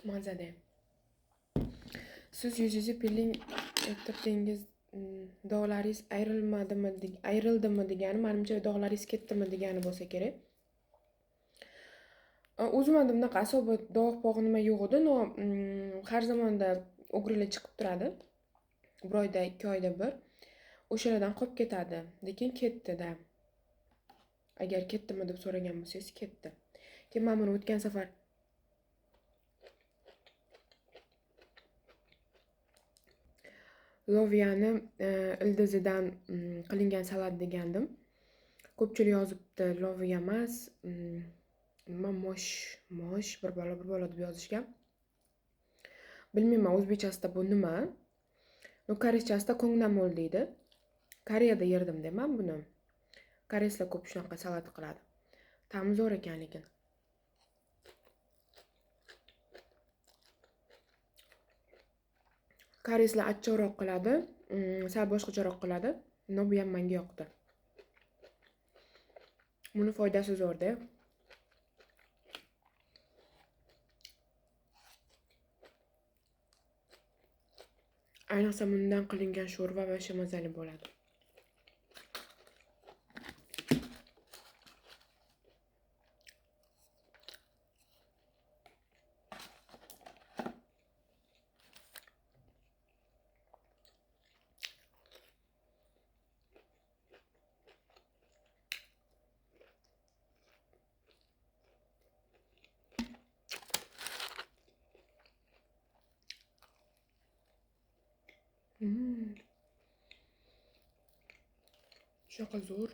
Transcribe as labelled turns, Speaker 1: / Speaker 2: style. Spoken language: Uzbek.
Speaker 1: Mazada. Siz yuzingizni peeling ettirdingiz, dog'laringiz ayrildimi degani, menimcha dog'laringiz ketdimi degani bo'lsa kerak. O'zimda bunaqa asobi dog' nima yo'q edi, no har zamonda o'g'rilar chiqib turadi. Bir oyda, 2 oyda bir. O'shalardan qolib ketadi, lekin ketdi-da. Agar ketdimi deb so'ragan bo'lsangiz, ketdi. Keyin men buni o'tgan safar loviyani ildizidan qilingan salat degandim. Ko'pchilik yozibdi, loviya emas, nima mosh bir bola deb yozishgan. Bilmayman o'zbekchasida bu nima. No koreychasida kongnamol deydi. Koreyada yerdim deyman buni. Koreyslar ko'p shunaqa salat qiladi. Ta'mi zo'r ekan lekin. Koreyslar achchiqroq qiladi, sal boshqacharoq qiladi. No bu ham menga yoqdi. Buni foydasi zo'rda. Ayniqsa bundan qilingan sho'rva va mazali bo'ladi. Shunaqa zo'r.